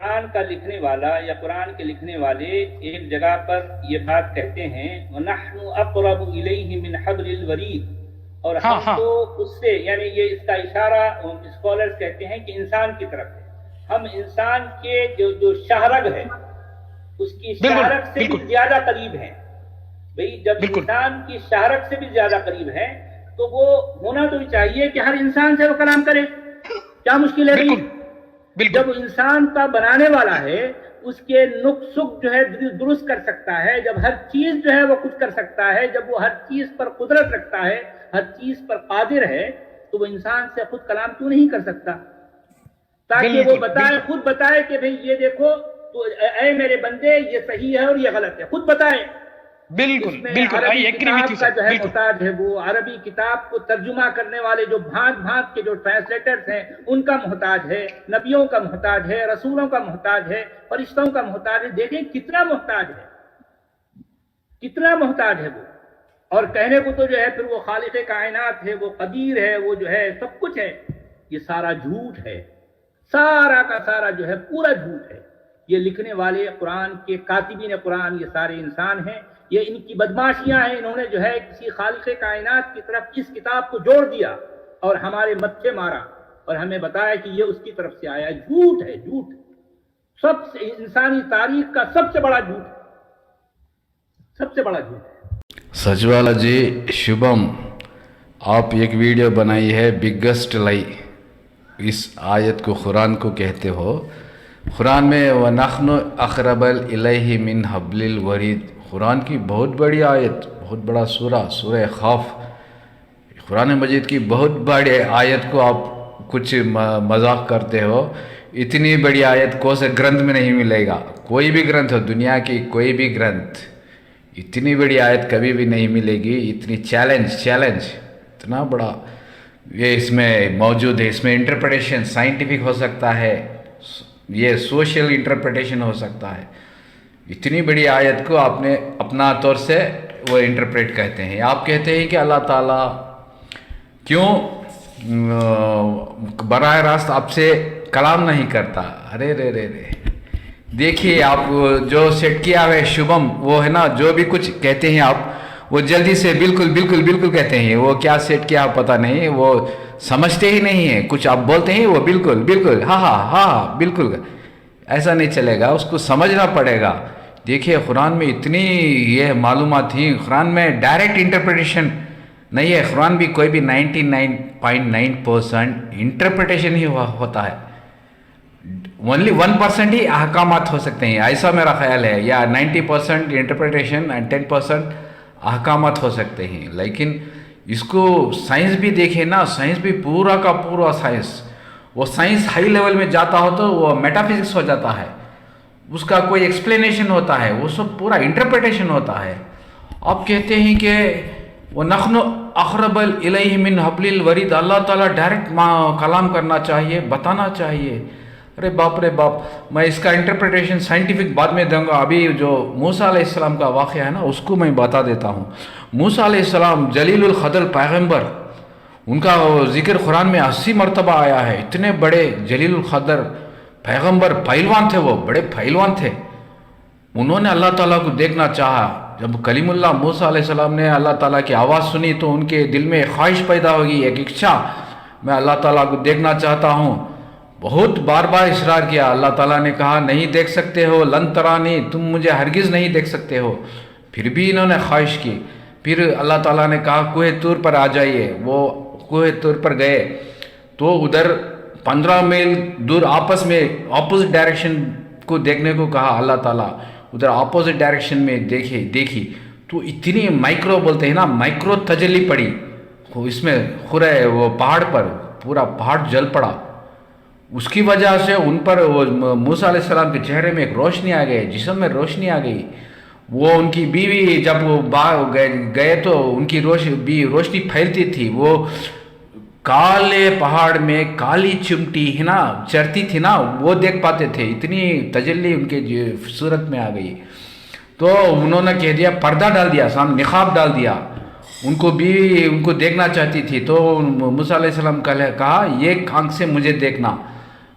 قرآن کا لکھنے والا یا قرآن کے لکھنے والے ایک جگہ پر یہ بات کہتے ہیں وَنَحْنُ أَقْرَبُ إِلَيْهِ مِنْ حَبْلِ الْوَرِيدِ، اور ہم تو اس سے، یعنی یہ اس کا اشارہ اسکالرز کہتے ہیں کہ انسان کی طرف ہے، ہم انسان کے جو شہرگ ہے اس کی شہرگ سے بھی زیادہ قریب ہیں۔ بھئی جب انسان کی شہرگ سے بھی زیادہ قریب ہے تو وہ ہونا تو چاہیے کہ ہر انسان سے وہ کلام کرے، کیا مشکل ہے؟ جب انسان کا بنانے والا ہے اس کے نقص جو ہے درست کر سکتا ہے، جب ہر چیز جو ہے وہ خود کر سکتا ہے، جب وہ ہر چیز پر قدرت رکھتا ہے، ہر چیز پر قادر ہے، تو وہ انسان سے خود کلام کیوں نہیں کر سکتا؟ تاکہ وہ بتائے، خود بتائے کہ بھئی یہ دیکھو تو اے میرے بندے یہ صحیح ہے اور یہ غلط ہے، خود بتائے۔ بالکل بالکل عربی کتاب کا جو ہے محتاج ہے، وہ عربی کتاب کو ترجمہ کرنے والے جو بھانت بھانت کے جو ٹرانسلیٹرز ہیں ان کا محتاج ہے، نبیوں کا محتاج ہے، رسولوں کا محتاج ہے، فرشتوں کا محتاج ہے۔ دیکھیں کتنا محتاج ہے، کتنا محتاج ہے وہ، اور کہنے کو تو جو ہے پھر وہ خالق کائنات ہے، وہ قدیر ہے، وہ جو ہے سب کچھ ہے۔ یہ سارا جھوٹ ہے، سارا کا سارا جو ہے پورا جھوٹ ہے۔ یہ لکھنے والے قرآن کے کاتبین قرآن یہ سارے انسان ہیں، یہ ان کی بدماشیاں ہیں۔ انہوں نے جو ہے کسی خالق کائنات کی طرف اس کتاب کو جوڑ دیا اور ہمارے متھے مارا اور ہمیں بتایا کہ یہ اس کی طرف سے آیا ہے۔ جھوٹ ہے، جھوٹ، سب سے انسانی تاریخ کا سب سے بڑا جھوٹ، سب سے بڑا جھوٹ۔ سچوالا جی، شبھم آپ ایک ویڈیو بنائی ہے بگسٹ لائی، اس آیت کو قرآن کو کہتے ہو۔ قرآن میں وَنَحْنُ أَقْرَبُ إِلَيْهِ مِنْ حَبْلِ الْوَرِيدِ، قرآن کی بہت بڑی آیت، بہت بڑا سورہ خاف، قرآن مجید کی بہت بڑی آیت کو آپ کچھ مذاق کرتے ہو۔ اتنی بڑی آیت کو سے گرنتھ میں نہیں ملے گا، کوئی بھی گرنتھ ہو، دنیا کی کوئی بھی گرنتھ، اتنی بڑی آیت کبھی بھی نہیں ملے گی۔ اتنی چیلنج اتنا بڑا یہ اس میں موجود ہے۔ اس میں انٹرپریٹیشن سائنٹیفک ہو سکتا ہے، یہ سوشل انٹرپریٹیشن ہو سکتا ہے۔ اتنی بڑی آیت کو آپ نے اپنا طور سے وہ انٹرپریٹ کہتے ہیں۔ آپ کہتے ہیں کہ اللہ تعالیٰ کیوں براہ راست آپ سے کلام نہیں کرتا؟ ارے رے رے رے، دیکھیے آپ جو سیٹ کیا ہے شبھم، وہ ہے نا جو بھی کچھ کہتے ہیں آپ وہ جلدی سے بالکل کہتے ہیں۔ وہ کیا سیٹ کیا پتہ نہیں، وہ سمجھتے ہی نہیں ہیں۔ کچھ آپ بولتے ہیں وہ بالکل ہاں بالکل، ایسا نہیں چلے گا، اس کو سمجھنا پڑے گا۔ دیکھیے قرآن میں اتنی یہ معلومات تھیں، قرآن میں ڈائریکٹ انٹرپریٹیشن نہیں ہے۔ قرآن بھی کوئی بھی 99.9% انٹرپریٹیشن ہی ہوتا ہے، only 1% ہی احکامات ہو سکتے ہیں، ایسا میرا خیال ہے، یا 90% انٹرپریٹیشن and 10% احکامات ہو سکتے ہیں۔ لیکن اس کو سائنس بھی دیکھیں نا، سائنس بھی پورا کا پورا سائنس، وہ سائنس ہائی لیول میں جاتا ہو تو وہ میٹا فزکس ہو جاتا ہے، اس کا کوئی ایکسپلینیشن ہوتا ہے، وہ سب پورا انٹرپریٹیشن ہوتا ہے۔ آپ کہتے ہیں کہ وَنَحْنُ أَقْرَبُ إِلَيْهِ مِنْ حَبْلِ الْوَرِيدِ، اللہ تعالیٰ ڈائریکٹ کلام کرنا چاہیے، بتانا چاہیے۔ ارے باپ رے باپ، میں اس کا انٹرپریٹیشن سائنٹیفک بعد میں دوں گا۔ ابھی جو موسیٰ علیہ السلام کا واقعہ ہے نا، اس کو میں بتا دیتا ہوں۔ موسیٰ علیہ السلام جلیل القدر پیغمبر، ان کا ذکر قرآن میں 80 مرتبہ آیا ہے۔ اتنے بڑے جلیل القدر پیغمبر، پہلوان تھے، وہ بڑے پہلوان تھے۔ انہوں نے اللہ تعالیٰ کو دیکھنا چاہا۔ جب کلیم اللہ موسیٰ علیہ السلام نے اللہ تعالیٰ کی آواز سنی تو ان کے دل میں ایک خواہش پیدا ہوگی، ایک اچھا، میں اللہ تعالیٰ کو دیکھنا چاہتا ہوں۔ بہت بار اصرار کیا، اللہ تعالیٰ نے کہا نہیں دیکھ سکتے ہو، لن ترانی، تم مجھے ہرگز نہیں دیکھ سکتے ہو۔ پھر بھی انہوں نے خواہش کی۔ پھر اللہ تعالیٰ نے کہا کوہ طور پر آ جائیے۔ وہ کوہ طور پر گئے تو ادھر 15 میل دور آپس میں اپوزٹ ڈائریکشن کو دیکھنے کو کہا اللہ تعالیٰ۔ ادھر اپوزٹ ڈائریکشن میں دیکھی تو اتنی مائکرو بولتے ہیں نا، مائکرو تجلی پڑی اس میں، خورے وہ پہاڑ پر، پورا پہاڑ جل پڑا۔ اس کی وجہ سے ان پر موسیٰ علیہ السلام کے چہرے میں ایک روشنی آ گئی، جسم میں روشنی آ گئی۔ وہ ان کی بیوی جب وہ گئے تو ان کی روشنی پھیلتی تھی۔ وہ کالے پہاڑ میں کالی چمٹی ہے نا چرتی تھی نا، وہ دیکھ پاتے تھے، اتنی تجلی ان کے صورت میں آ گئی۔ تو انہوں نے کہہ دیا، پردہ ڈال دیا، سامنے نقاب ڈال دیا۔ ان کو بیوی ان کو دیکھنا چاہتی تھی تو موسیٰ علیہ السلام کہا ایک آنکھ سے مجھے دیکھنا،